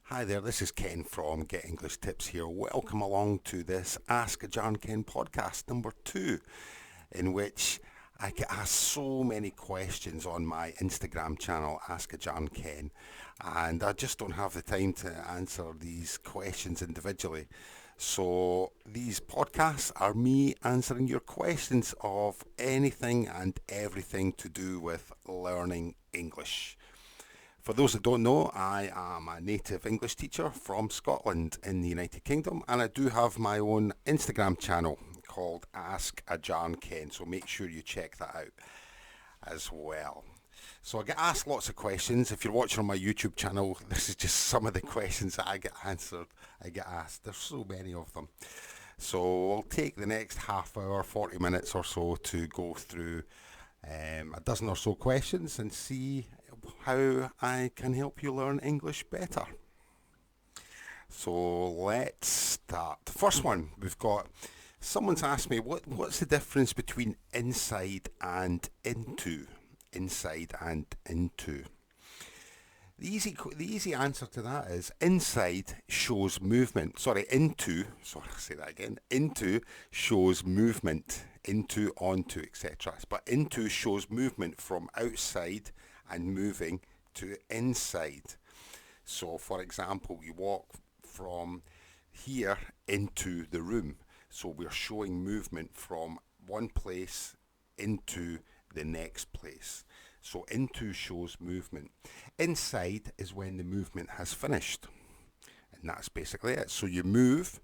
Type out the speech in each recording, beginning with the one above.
Hi there, this is Ken from Get English Tips here. Welcome along to this Ask Ajarn Ken podcast number 2, in which I get asked so many questions on my Instagram channel, Ask Ajarn Ken, and I just don't have the time to answer these questions individually. So these podcasts are me answering your questions of anything and everything to do with learning English. For those that don't know, I am a native English teacher from Scotland in the United Kingdom, and I do have my own Instagram channel called Ask Ajarn Ken, so make sure you check that out as well. So I get asked lots of questions. If you're watching on my YouTube channel, this is just some of the questions that I get asked. There's so many of them. So I'll take the next half hour, 40 minutes or so to go through a dozen or so questions and see how I can help you learn English better. So let's start. The first one we've got, someone's asked me what's the difference between inside and into? Inside and into. The easy answer to that is inside shows movement. Say that again. Into shows movement, into, onto, etc. But into shows movement from outside and moving to inside. So, for example, we walk from here into the room. So we're showing movement from one place into the next place. So into shows movement. Inside is when the movement has finished. And that's basically it. So you move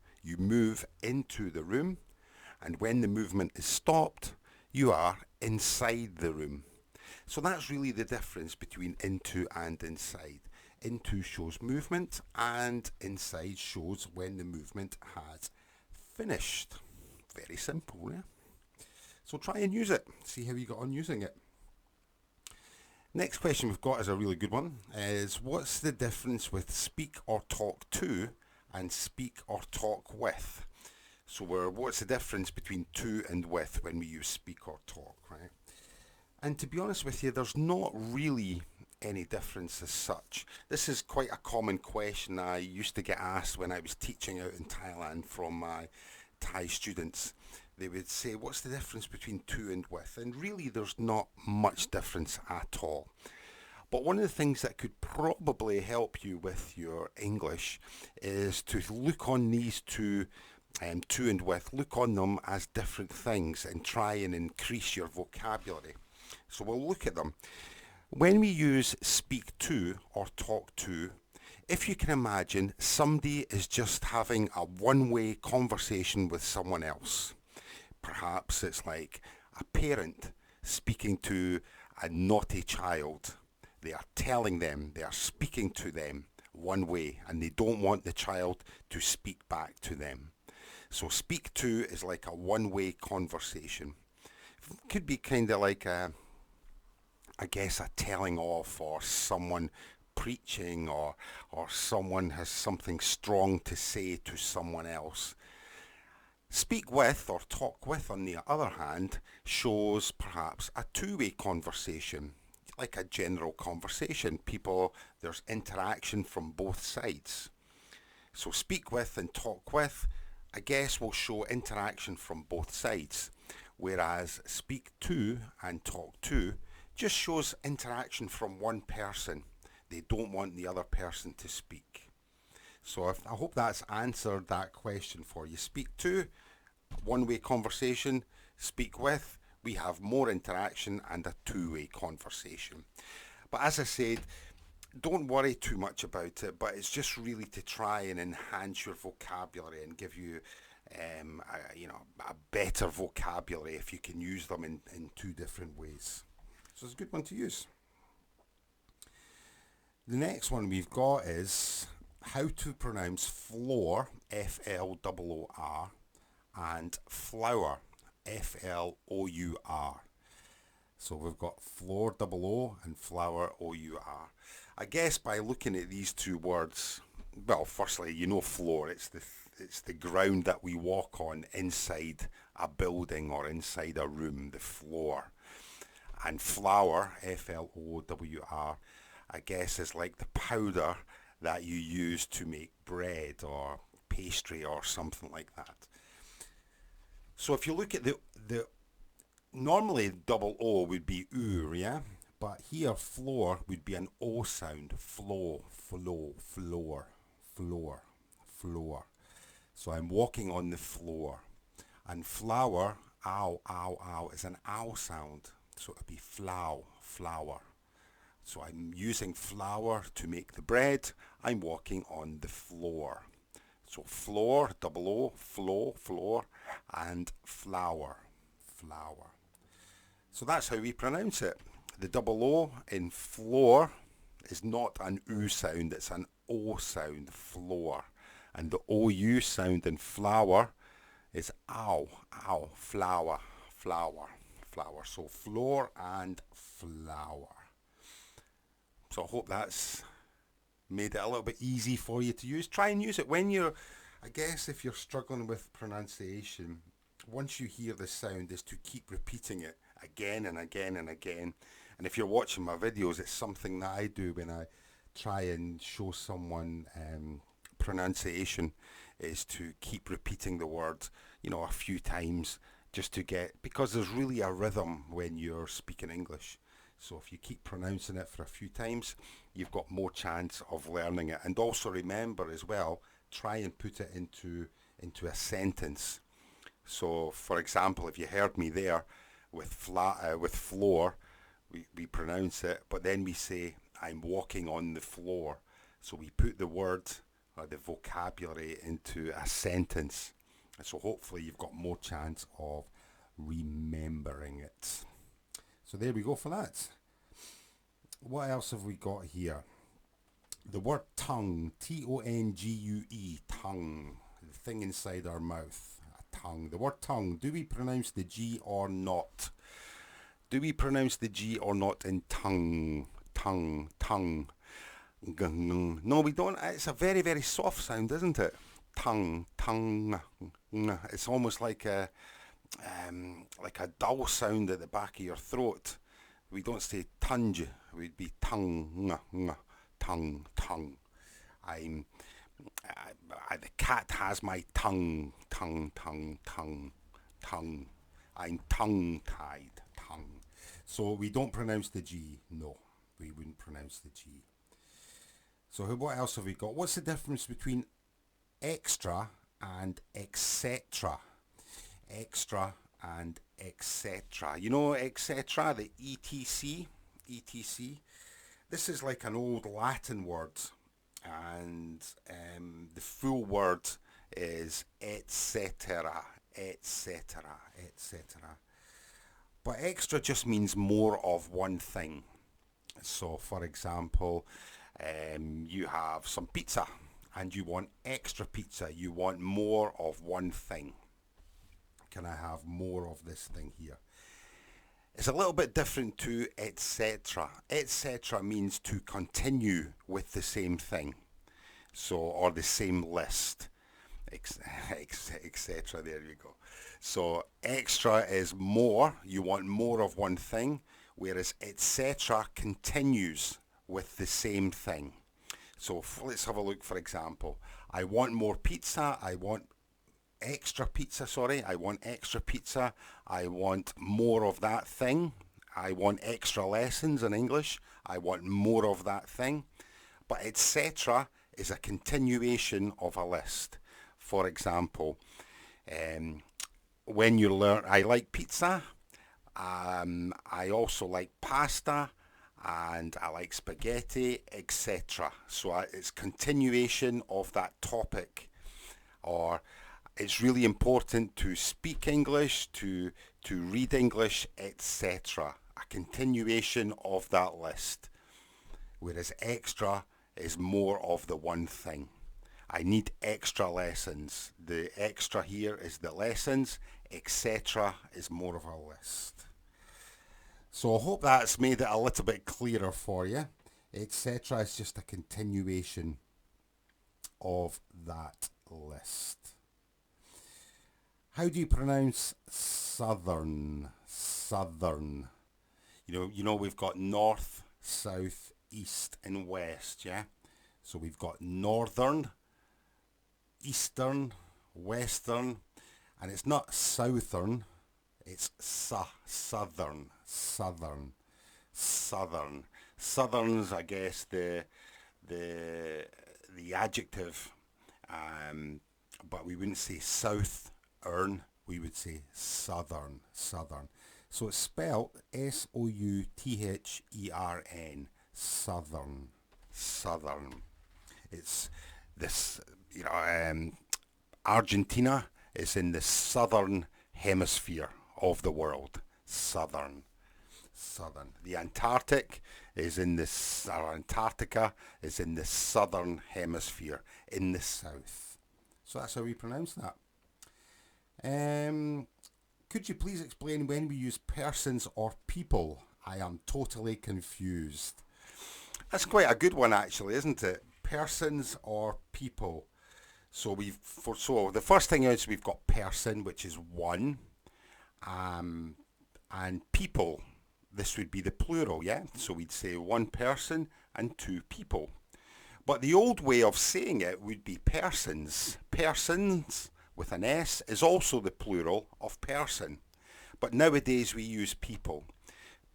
into the room, and when the movement is stopped, you are inside the room. So that's really the difference between into and inside. Into shows movement, and inside shows when the movement has finished. Very simple, yeah? So try and use it. See how you got on using it. Next question we've got is a really good one, is what's the difference with speak or talk to and speak or talk with? So what's the difference between to and with when we use speak or talk, right? And to be honest with you, there's not really any difference as such. This is quite a common question I used to get asked when I was teaching out in Thailand from my Thai students. They would say, what's the difference between to and with? And really there's not much difference at all. But one of the things that could probably help you with your English is to look on these two, to and with, look on them as different things and try and increase your vocabulary. So we'll look at them. When we use speak to or talk to, if you can imagine somebody is just having a one-way conversation with someone else. Perhaps it's like a parent speaking to a naughty child. They are telling them, they are speaking to them one way, and they don't want the child to speak back to them. So speak to is like a one-way conversation. Could be kind of like a telling off, or someone preaching, or someone has something strong to say to someone else. Speak with or talk with, on the other hand, shows perhaps a two-way conversation, like a general conversation. There's interaction from both sides. So speak with and talk with, I guess, will show interaction from both sides, whereas speak to and talk to just shows interaction from one person. They don't want the other person to speak. So I hope that's answered that question for you. Speak to, one-way conversation. Speak with, we have more interaction and a two-way conversation. But as I said, don't worry too much about it, but it's just really to try and enhance your vocabulary and give you a better vocabulary if you can use them in two different ways. So it's a good one to use. The next one we've got is how to pronounce floor, Floor, and flower, Flour. So we've got floor, O, and flower, Our. I guess by looking at these two words, well, firstly, floor, it's the ground that we walk on inside a building or inside a room, the floor. And flour, Flour, I guess is like the powder that you use to make bread or pastry or something like that. So if you look at the normally double O would be oo, yeah? But here floor would be an O sound. Floor, floor, floor, floor, floor. So I'm walking on the floor. And flour, ow, ow, ow, is an ow sound. So it'd be flow, flour. So I'm using flour to make the bread. I'm walking on the floor. So floor, double O, floor, floor, and flour, flour. So that's how we pronounce it. The double O in floor is not an oo sound, it's an O sound, floor. And the OU sound in flour is ow, ow, flour, flour, flour. So floor and flour. So I hope that's made it a little bit easy for you to use. Try and use it when you're, I guess if you're struggling with pronunciation, once you hear the sound is to keep repeating it again and again and again. And if you're watching my videos, it's something that I do when I try and show someone pronunciation, is to keep repeating the word, a few times, just to get, because there's really a rhythm when you're speaking English. So if you keep pronouncing it for a few times, you've got more chance of learning it. And also remember as well, try and put it into a sentence. So for example, if you heard me there with floor, we pronounce it, but then we say I'm walking on the floor. So we put the word or the vocabulary into a sentence. So hopefully you've got more chance of remembering it. So there we go for that. What else have we got here? The word tongue, Tongue, tongue, the thing inside our mouth, a tongue. The word tongue, do we pronounce the G or not? Do we pronounce the G or not in tongue, tongue, tongue? No, we don't. It's a very, very soft sound, isn't it? Tongue, tongue. It's almost like a dull sound at the back of your throat. We don't say tunge, we'd be tongue, tongue, tongue. The cat has my tongue, tongue, tongue, tongue, tongue. I'm tongue-tied, tongue. So we don't pronounce the G. No, we wouldn't pronounce the G. So what else have we got? What's the difference between extra and etc.? Extra and etc. You know, etc., the etc, etc. This is like an old Latin word, and the full word is etc, etc, etc. But extra just means more of one thing. So for example, you have some pizza and you want extra pizza, you want more of one thing. Can I have more of this thing here? It's a little bit different to etc. Etc. means to continue with the same thing, so, or the same list, etc. There you go. So extra is more, you want more of one thing, whereas etc. continues with the same thing. So let's have a look. For example, I want more pizza, I want extra pizza, I want extra pizza, I want more of that thing, I want extra lessons in English, I want more of that thing. But etc. is a continuation of a list. For example, when you learn, I like pizza, I also like pasta, and I like spaghetti, etc. So it's continuation of that topic. Or it's really important to speak English, to read English, etc. A continuation of that list. Whereas extra is more of the one thing. I need extra lessons. The extra here is the lessons, etc. is more of a list. So I hope that's made it a little bit clearer for you. Etc. is just a continuation of that list. How do you pronounce southern? Southern. You know we've got north, south, east and west, yeah? So we've got northern, eastern, western, and it's not southern, it's southern. Southern's, I guess, the adjective, but we wouldn't say southern, we would say southern. So it's spelled Southern, southern. It's this, Argentina is in the southern hemisphere of the world. Southern. The Antarctica is in the southern hemisphere, in the south. So that's how we pronounce that. Could you please explain when we use persons or people? I am totally confused. That's quite a good one, actually, isn't it? Persons or people. So the first thing is we've got person, which is one, and people. This would be the plural, yeah? So we'd say one person and two people. But the old way of saying it would be persons. Persons with an S is also the plural of person. But nowadays we use people.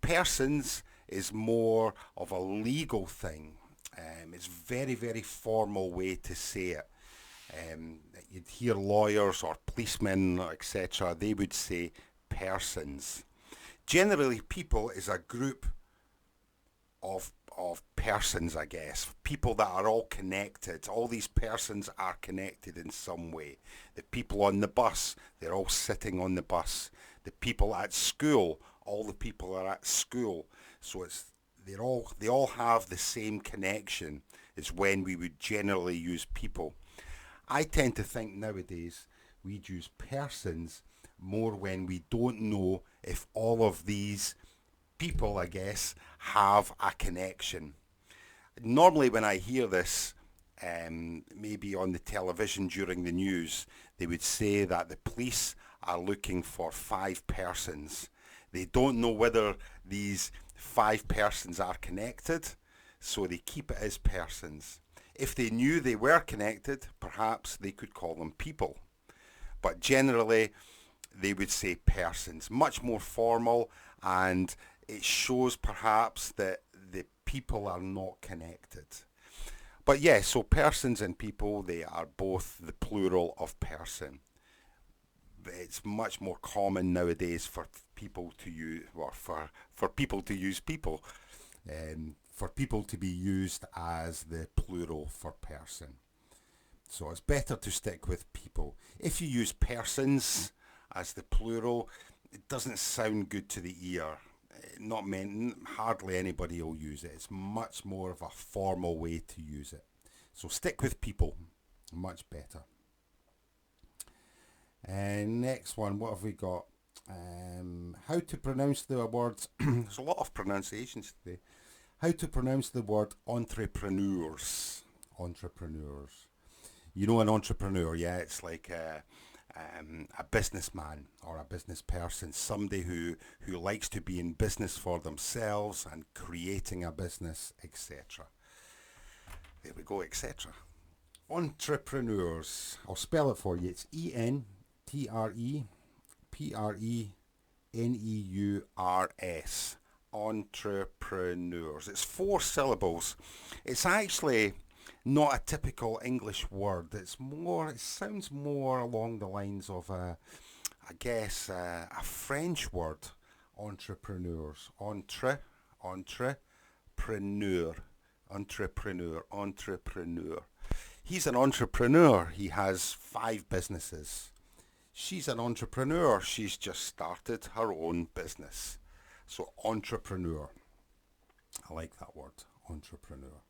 Persons is more of a legal thing. It's very, very formal way to say it. You'd hear lawyers or policemen, etc. They would say persons. Generally, people is a group of persons, I guess. People that are all connected. All these persons are connected in some way. The people on the bus, they're all sitting on the bus. The people at school, all the people are at school. So they all have the same connection as when we would generally use people. I tend to think nowadays we'd use persons more when we don't know if all of these people, I guess, have a connection. Normally when I hear this, maybe on the television during the news, they would say that the police are looking for 5 persons. They don't know whether these 5 persons are connected, so they keep it as persons. If they knew they were connected, perhaps they could call them people. But generally, they would say persons. Much more formal, and it shows perhaps that the people are not connected. But yes, so persons and people, they are both the plural of person. It's much more common nowadays for people to use, or for people to use people. For people to be used as the plural for person. So it's better to stick with people. If you use persons as the plural, it doesn't sound good to the ear. Hardly anybody will use it. It's much more of a formal way to use it. So stick with people. Much better. And next one, what have we got? How to pronounce the words. There's a lot of pronunciations today. How to pronounce the word entrepreneurs. Entrepreneurs. You know an entrepreneur, yeah? It's like a businessman or a business person, somebody who likes to be in business for themselves and creating a business, etc. There we go, etc. Entrepreneurs. I'll spell it for you. It's entrepreneurs. Entrepreneurs. It's 4 syllables. It's actually not a typical English word. It sounds more along the lines of a French word. Entrepreneurs. Entrepreneur. He's an entrepreneur. He has 5 businesses. She's an entrepreneur. She's just started her own business. So entrepreneur. I like that word. Entrepreneur.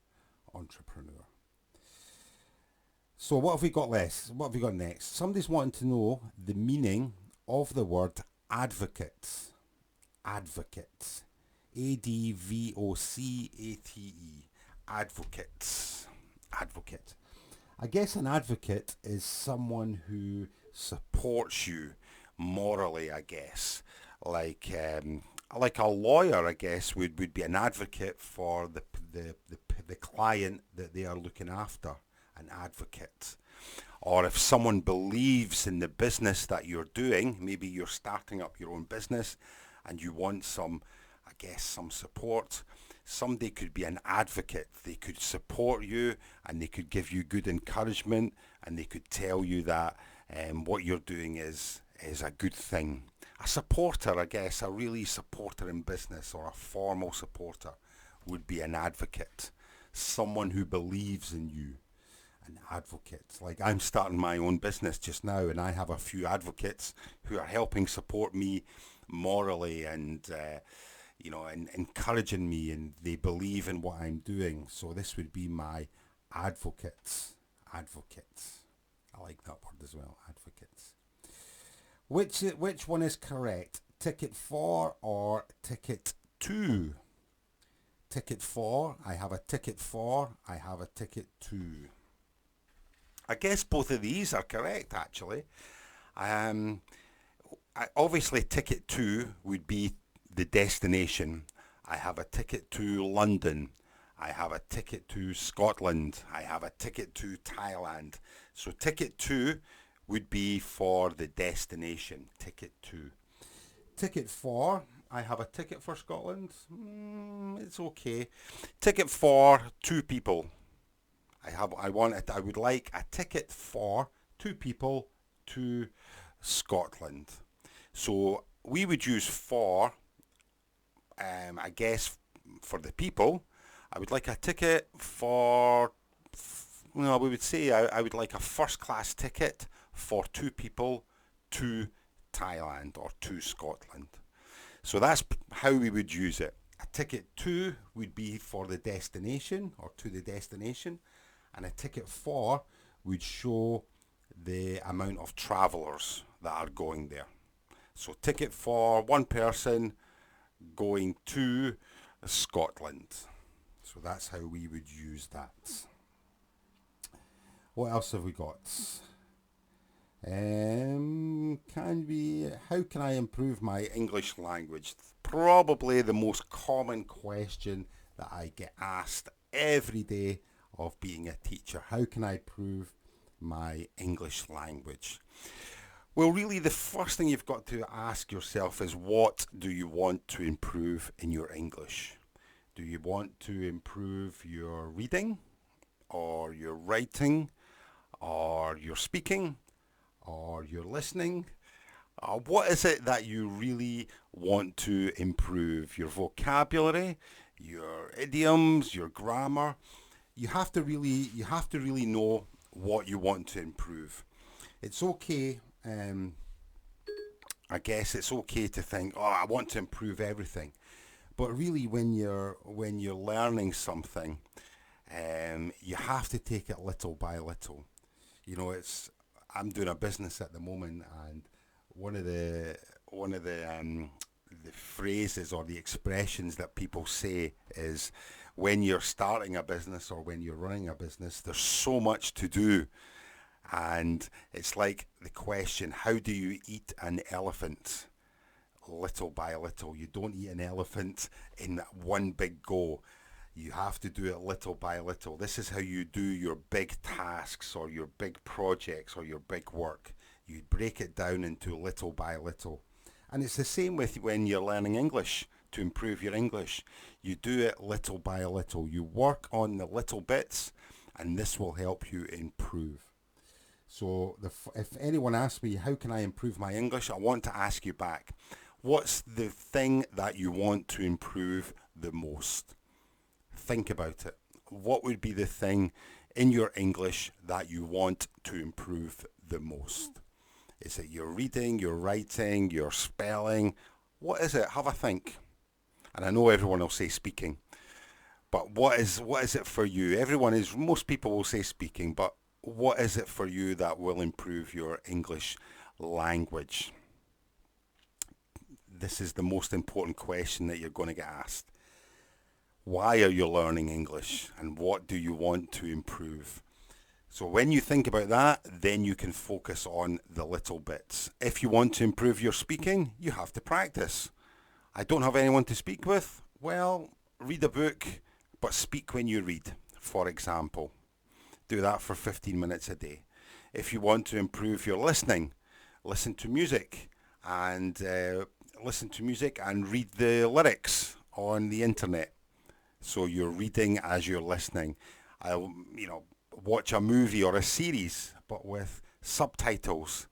So what have we got less? What have we got next? Somebody's wanting to know the meaning of the word advocate. Advocate. A-D-V-O-C-A-T-E. Advocates. Advocate. I guess an advocate is someone who supports you morally, I guess. Like a lawyer, I guess, would be an advocate for the the client that they are looking after, an advocate. Or if someone believes in the business that you're doing, maybe you're starting up your own business and you want some support. Somebody could be an advocate. They could support you and they could give you good encouragement and they could tell you that what you're doing is a good thing. A supporter, a really supporter in business, or a formal supporter, would be an advocate. Someone who believes in you. An advocate. Like, I'm starting my own business just now and I have a few advocates who are helping support me morally and and encouraging me, and they believe in what I'm doing. So this would be my advocates. Advocates. I like that word as well, advocates. Which one is correct? Ticket 4 or ticket 2? Ticket 4, I have a ticket 4, I have a ticket 2. I guess both of these are correct, actually. Obviously, ticket 2 would be the destination. I have a ticket to London. I have a ticket to Scotland. I have a ticket to Thailand. So ticket 2 would be for the destination. Ticket 2. Ticket 4, I have a ticket for Scotland. It's okay. Ticket for 2 people. I would like a ticket for 2 people to Scotland. So we would use for, I guess, for the people. I would like a ticket for, we would say I would like a first class ticket for 2 people to Thailand or to Scotland. So that's how we would use it. A ticket 2 would be for the destination or to the destination, and a ticket 4 would show the amount of travellers that are going there. So ticket for 1 person going to Scotland. So that's how we would use that. What else have we got? How can I improve my English language? Probably the most common question that I get asked every day of being a teacher. How can I improve my English language? Well, really, the first thing you've got to ask yourself is, what do you want to improve in your English? Do you want to improve your reading, or your writing, or your speaking, or your listening? What is it that you really want to improve? Your vocabulary, your idioms, your grammar? You have to really know what you want to improve. It's okay. I guess it's okay to think, oh, I want to improve everything. But really, when you're learning something, you have to take it little by little. I'm doing a business at the moment, and one of the phrases or the expressions that people say is, when you're starting a business or when you're running a business, there's so much to do. And it's like the question, how do you eat an elephant? Little by little. You don't eat an elephant in one big go. You have to do it little by little. This is how you do your big tasks or your big projects or your big work. You break it down into little by little. And it's the same with when you're learning English. To improve your English, you do it little by little. You work on the little bits, and this will help you improve. So if anyone asks me, how can I improve my English? I want to ask you back, what's the thing that you want to improve the most? Think about it. What would be the thing in your English that you want to improve the most? Is it your reading, your writing, your spelling? What is it? Have a think. And I know everyone will say speaking, but what is it for you? Most people will say speaking, but what is it for you that will improve your English language? This is the most important question that you're going to get asked. Why are you learning English, and what do you want to improve? So when you think about that, then you can focus on the little bits. If you want to improve your speaking, you have to practice. I don't have anyone to speak with. Well, read a book, but speak when you read, for example. Do that for 15 minutes a day. If you want to improve your listening, listen to music and read the lyrics on the internet. So you're reading as you're listening. I'll, watch a movie or a series, but with subtitles.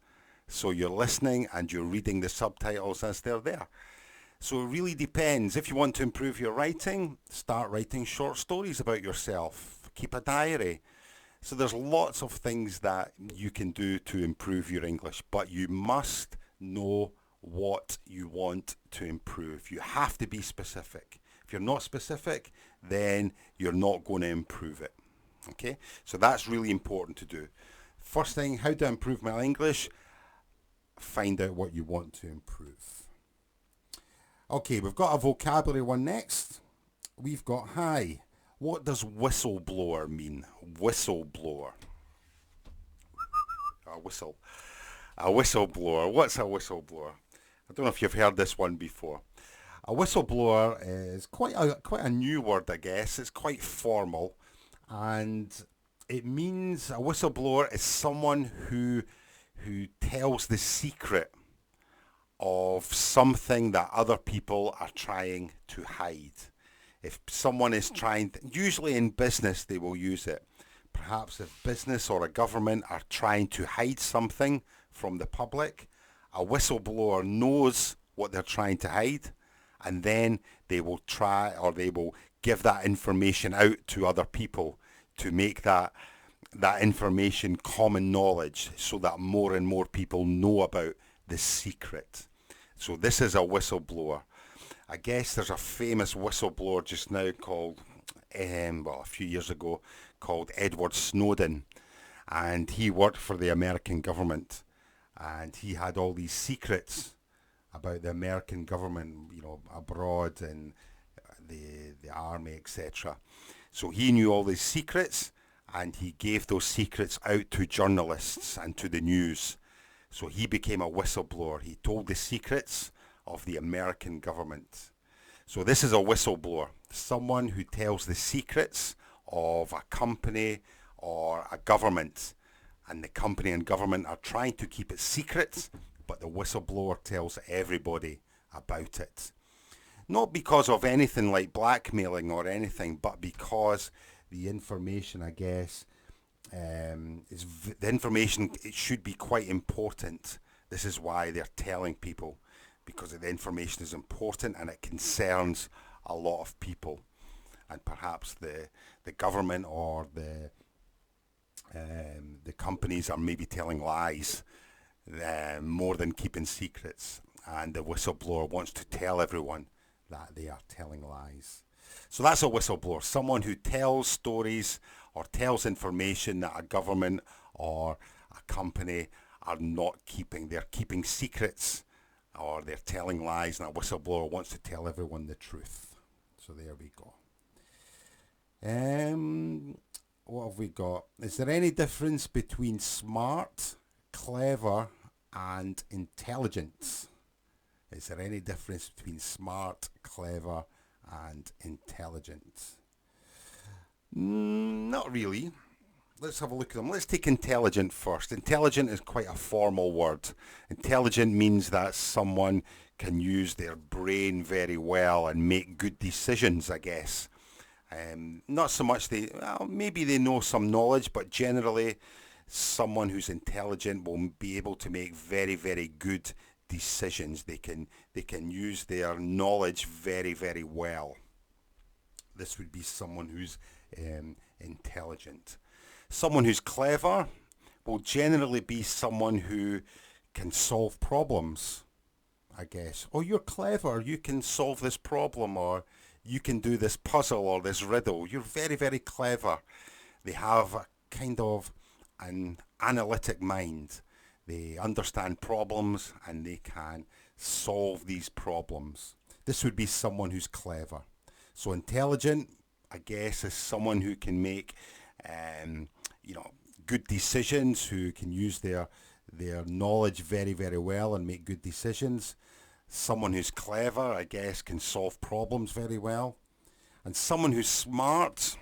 So you're listening and you're reading the subtitles as they're there. So it really depends. If you want to improve your writing, start writing short stories about yourself. Keep a diary. So there's lots of things that you can do to improve your English, but you must know what you want to improve. You have to be specific. If you're not specific, then you're not going to improve it. Okay? So that's really important to do. First thing, how to improve my English? Find out what you want to improve. Okay, we've got a vocabulary one next. We've got hi. What does whistleblower mean? Whistleblower. A whistle. A whistleblower. What's a whistleblower? I don't know if you've heard this one before. A whistleblower is quite a new word, I guess. It's quite formal, and it means a whistleblower is someone who tells the secret of something that other people are trying to hide. If someone is usually in business they will use it. Perhaps if business or a government are trying to hide something from the public, a whistleblower knows what they're trying to hide, and then they will give that information out to other people to make that information common knowledge so that more and more people know about the secret. So this is a whistleblower. I guess there's a famous whistleblower just now called, a few years ago, called Edward Snowden. And he worked for the American government. And he had all these secrets about the American government, abroad and the army, etc. So he knew all these secrets, and he gave those secrets out to journalists and to the news. So he became a whistleblower. He told the secrets of the American government. So this is a whistleblower, someone who tells the secrets of a company or a government. And the company and government are trying to keep it secret, but the whistleblower tells everybody about it. Not because of anything like blackmailing or anything, but because the information, I guess, it should be quite important. This is why they're telling people, because the information is important and it concerns a lot of people. And perhaps the government or the companies are maybe telling lies more than keeping secrets. And the whistleblower wants to tell everyone that they are telling lies. So that's a whistleblower, someone who tells stories or tells information that a government or a company are not keeping. They're keeping secrets or they're telling lies, and a whistleblower wants to tell everyone the truth. So there we go. What have we got? Is there any difference between smart, clever, and intelligent? Is there any difference between smart, clever, and intelligent? Not really. Let's have a look at them. Let's take intelligent first. Intelligent is quite a formal word. Intelligent means that someone can use their brain very well and make good decisions, I guess. Not so much maybe they know some knowledge, but generally someone who's intelligent will be able to make very, very good decisions. They can use their knowledge very, very well. This would be someone who's intelligent. Someone who's clever will generally be someone who can solve problems, I guess. Oh, you're clever, you can solve this problem, or you can do this puzzle or this riddle. You're very, very clever. They have a kind of an analytic mind. They understand problems and they can solve these problems. This would be someone who's clever. So intelligent, I guess, is someone who can make good decisions, who can use their knowledge very, very well and make good decisions. Someone who's clever, I guess, can solve problems very well. And someone who's smart,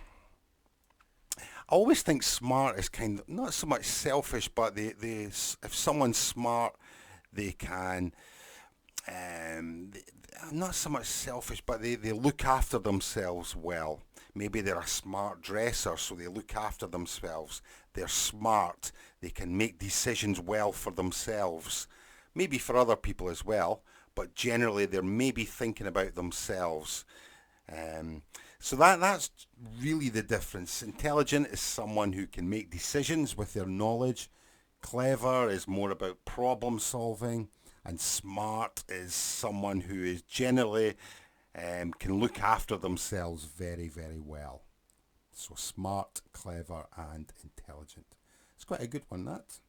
I always think smart is kind of not so much selfish, but if someone's smart, they can, they, not so much selfish, but they look after themselves well. Maybe they're a smart dresser, so they look after themselves. They're smart. They can make decisions well for themselves. Maybe for other people as well, but generally they're maybe thinking about themselves. So that's really the difference. Intelligent is someone who can make decisions with their knowledge. Clever is more about problem solving. And smart is someone who is generally can look after themselves very, very well. So smart, clever and intelligent. It's quite a good one, that.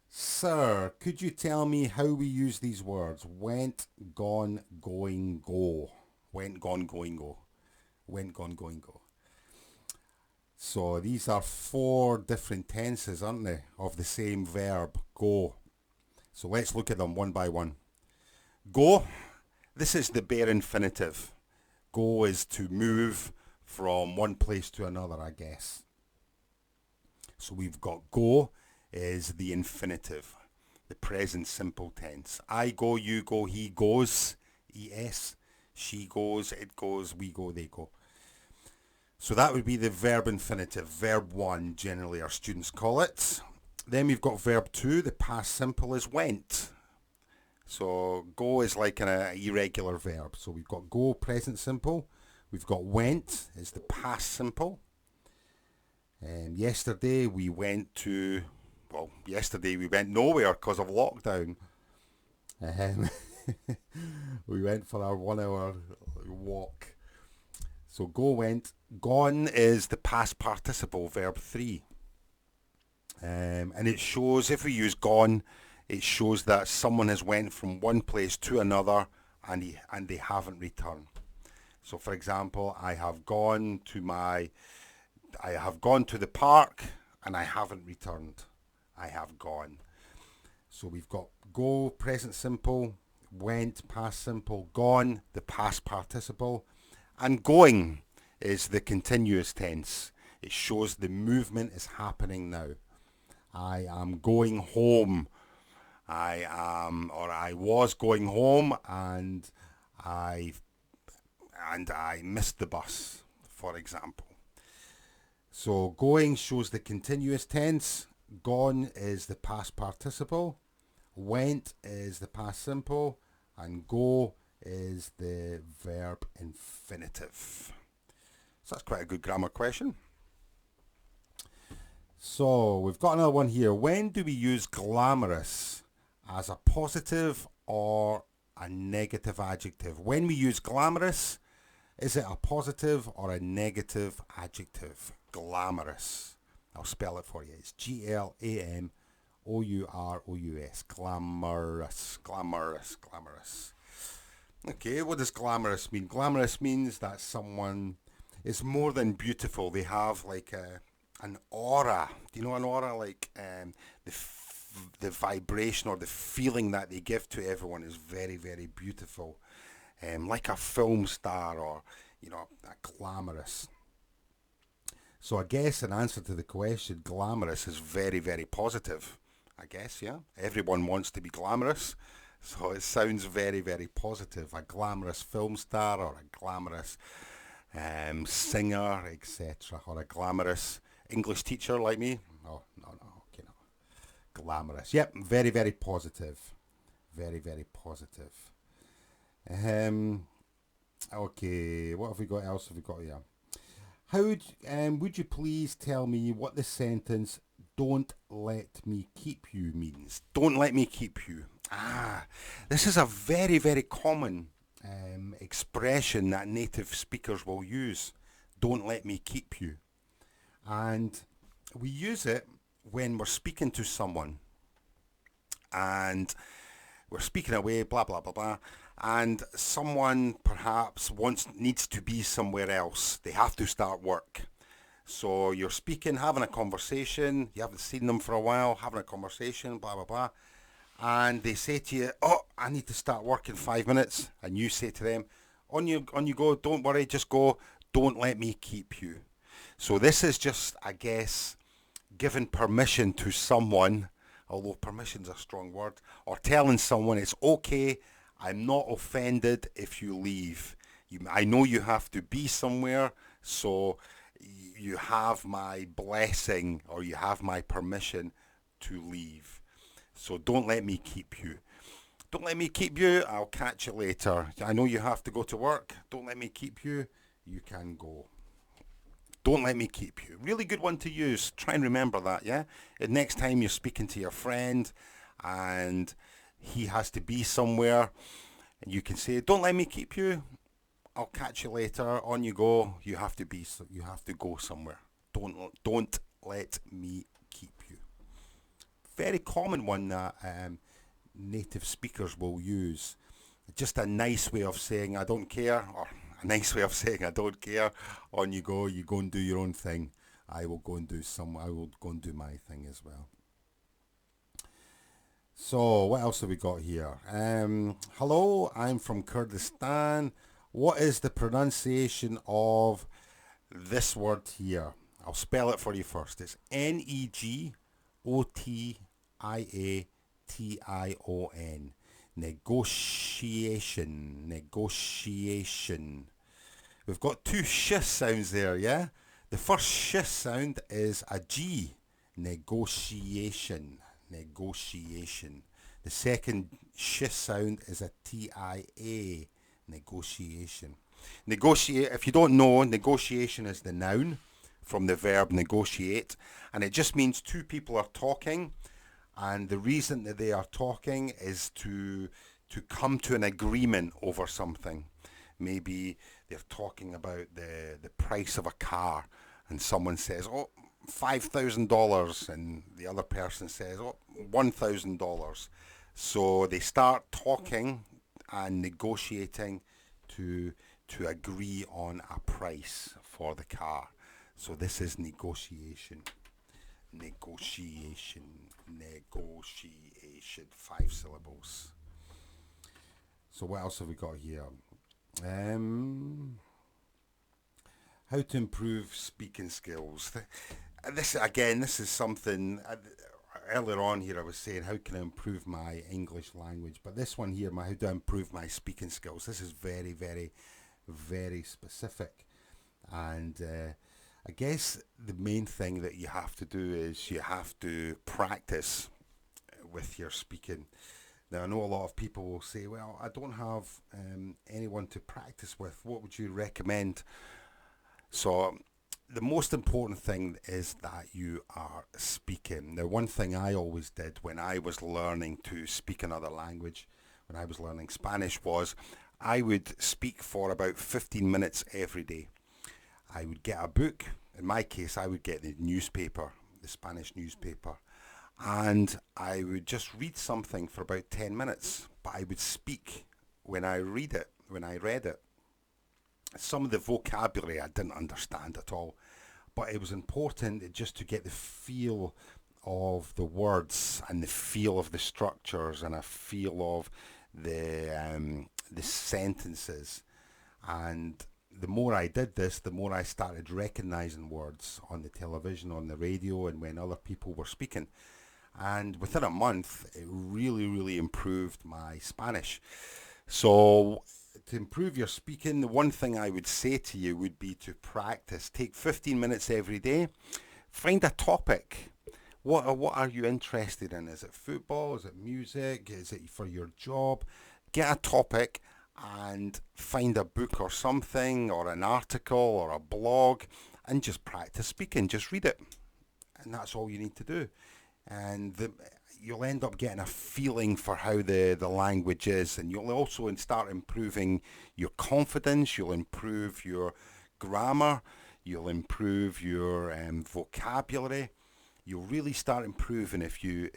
Sir, could you tell me how we use these words? Went, gone, going, go. Went, gone, going, go. Went, gone, going, go. So these are 4 different tenses, aren't they, of the same verb, go. So let's look at them one by one. Go, this is the bare infinitive. Go is to move from one place to another, I guess. So we've got go is the infinitive, the present simple tense. I go, you go, he goes, es. She goes, it goes, we go, they go. So that would be the verb infinitive, verb 1, generally our students call it. Then we've got verb 2, the past simple is went. So go is like an irregular verb. So we've got go, present simple. We've got went is the past simple. Yesterday we went nowhere because of lockdown. We went for our 1 hour walk. So go, went. Gone is the past participle, verb 3. And it shows, if we use gone, it shows that someone has went from one place to another and they haven't returned. So for example, I have gone to the park and I haven't returned. I have gone. So we've got go, present simple, went, past simple, gone, the past participle, and going is the continuous tense. It shows the movement is happening now. I am going home. I was going home and I missed the bus, for example. So going shows the continuous tense. Gone is the past participle. Went is the past simple. And go is the verb infinitive. So that's quite a good grammar question. So we've got another one here. When do we use glamorous as a positive or a negative adjective? When we use glamorous, is it a positive or a negative adjective? Glamorous. I'll spell it for you. It's Glamourous. Glamorous. Glamorous. Glamorous. Okay, what does glamorous mean? Glamorous means that someone is more than beautiful. They have like an aura. Do you know an aura? Like the vibration or the feeling that they give to everyone is very, very beautiful. Like a film star or, glamorous. So I guess in answer to the question, glamorous is very, very positive. I guess, yeah. Everyone wants to be glamorous. So it sounds very, very positive. A glamorous film star or a glamorous singer, etc. Or a glamorous English teacher like me. Oh, no. Okay, no. Glamorous. Yep, very, very positive. Very, very positive. Okay, what have we got else? Have we got here? Would you please tell me what the sentence "Don't let me keep you" means? Don't let me keep you. This is a very, very common expression that native speakers will use. Don't let me keep you. And we use it when we're speaking to someone and we're speaking away, blah, blah, blah, blah, and someone perhaps needs to be somewhere else. They have to start work. So you're speaking, having a conversation, you haven't seen them for a while, having a conversation, blah, blah, blah, and they say to you, "Oh, I need to start work in 5 minutes," and you say to them, On you go. Don't worry. Just go. Don't let me keep you. So this is just, I guess, giving permission to someone, although permission's a strong word, or telling someone it's okay. I'm not offended if you leave. I know you have to be somewhere, so you have my blessing or you have my permission to leave. So don't let me keep you. Don't let me keep you. I'll catch you later. I know you have to go to work. Don't let me keep you. You can go. Don't let me keep you. Really good one to use. Try and remember that, yeah? And next time you're speaking to your friend and he has to be somewhere, and you can say, don't let me keep you. I'll catch you later. On you go. You have to go somewhere. Don't let me keep you. Very common one that native speakers will use. Just a nice way of saying I don't care, or a nice way of saying I don't care. On you go and do your own thing. I will go and do my thing as well. So what else have we got here? Hello, I'm from Kurdistan. What is the pronunciation of this word here? I'll spell it for you first. It's Negotiation. Negotiation. We've got two sh sounds there, yeah? The first sh sound is a G. Negotiation. The second sh sound is a TIA. Negotiation. If you don't know, negotiation is the noun from the verb negotiate, and it just means two people are talking, and the reason that they are talking is to come to an agreement over something. Maybe they're talking about the price of a car, and someone says, oh, $5,000, and the other person says, oh, $1,000. So they start talking and negotiating to agree on a price for the car. So this is negotiation. 5 syllables. So what else have we got here? How to improve speaking skills. This is something, earlier on here I was saying how can I improve my English language, but this one here, how do I improve my speaking skills? This is very, very, very specific, and I guess the main thing that you have to do is you have to practice with your speaking. Now I know a lot of people will say, well, I don't have anyone to practice with. What would you recommend? So the most important thing is that you are speaking. Now, one thing I always did when I was learning to speak another language, when I was learning Spanish, was I would speak for about 15 minutes every day. I would get a book. In my case, I would get the newspaper, the Spanish newspaper, and I would just read something for about 10 minutes, but I would speak when I read it, when I read it. Some of the vocabulary I didn't understand at all, but it was important just to get the feel of the words and the feel of the structures and a feel of the sentences. And the more I did this, the more I started recognizing words on the television, on the radio, and when other people were speaking. And within a month, it really, really improved my Spanish. So to improve your speaking, the one thing I would say to you would be to practice. Take 15 minutes every day. Find a topic. What are you interested in? Is it football? Is it music? Is it for your job? Get a topic and find a book or something, or an article or a blog, and just practice speaking. Just read it. And that's all you need to do. And you'll end up getting a feeling for how the language is, and you'll also start improving your confidence, you'll improve your grammar, you'll improve your vocabulary. You'll really start improving if you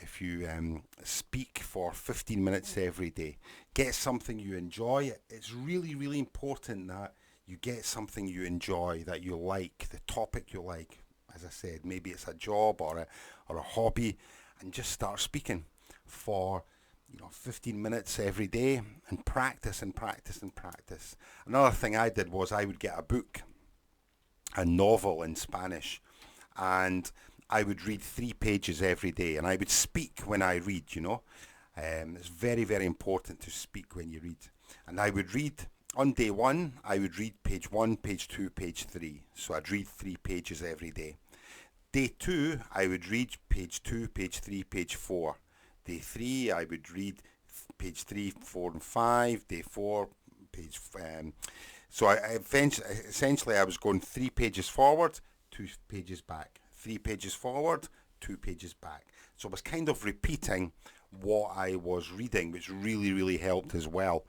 speak for 15 minutes every day. Get something you enjoy. It's really, really important that you get something you enjoy, that you like, the topic you like. As I said, maybe it's a job or a hobby, and just start speaking for 15 minutes every day, and practice and practice and practice. Another thing I did was I would get a book, a novel in Spanish, and I would read 3 pages every day, and I would speak when I read. It's very, very important to speak when you read. And I would read, on day 1, I would read page 1, page 2, page 3. So I'd read 3 pages every day. Day 2, I would read page 2, page 3, page 4. Day 3, I would read page 3, 4 and 5. Day 4, page... So essentially I was going 3 pages forward, 2 pages back. 3 pages forward, 2 pages back. So I was kind of repeating what I was reading, which really, really helped as well.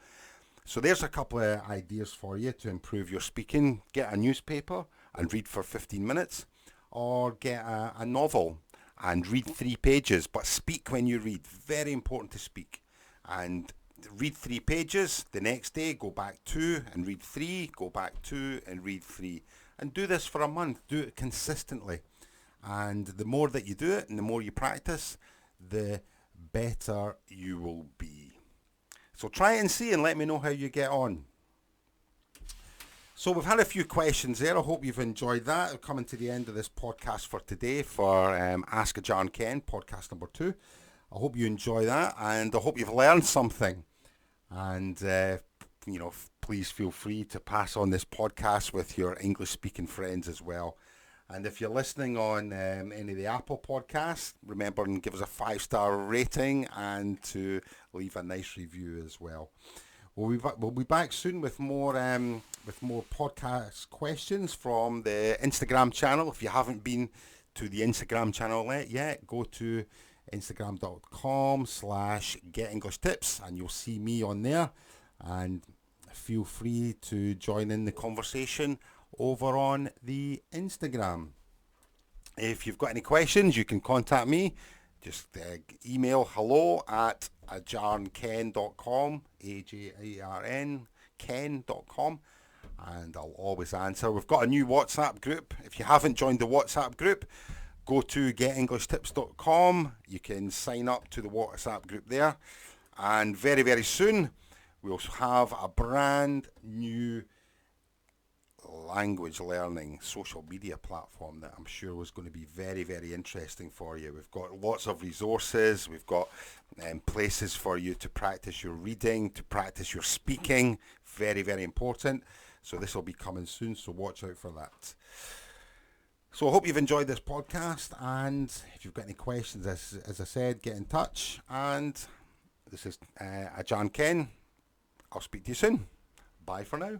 So there's a couple of ideas for you to improve your speaking. Get a newspaper and read for 15 minutes, or get a novel and read 3 pages, but speak when you read. Very important to speak. And read 3 pages, the next day go back 2 and read 3, go back 2 and read 3. And do this for a month. Do it consistently. And the more that you do it and the more you practice, the better you will be. So try it and see, and let me know how you get on. So we've had a few questions there. I hope you've enjoyed that. We're coming to the end of this podcast for today for Ask Ajarn Ken, podcast number 2. I hope you enjoy that, and I hope you've learned something. And, please feel free to pass on this podcast with your English-speaking friends as well. And if you're listening on any of the Apple podcasts, remember and give us a 5-star rating and to leave a nice review as well. We'll be back soon with more podcast questions from the Instagram channel. If you haven't been to the Instagram channel yet, go to instagram.com/getenglishtips and you'll see me on there. And feel free to join in the conversation over on the Instagram. If you've got any questions, you can contact me. Just email hello@ajarnken.com, AJARN ken.com, and I'll always answer. We've got a new WhatsApp group. If you haven't joined the WhatsApp group, go to getenglishtips.com. You can sign up to the WhatsApp group there. And very, very soon, we'll have a brand new language learning social media platform that I'm sure was going to be very, very interesting for you. We've got lots of resources. We've got places for you to practice your reading, to practice your speaking. Very, very important. So this will be coming soon, so watch out for that. So I hope you've enjoyed this podcast, and if you've got any questions, as I said, get in touch. And this is Ajarn Ken. I'll speak to you soon. Bye for now.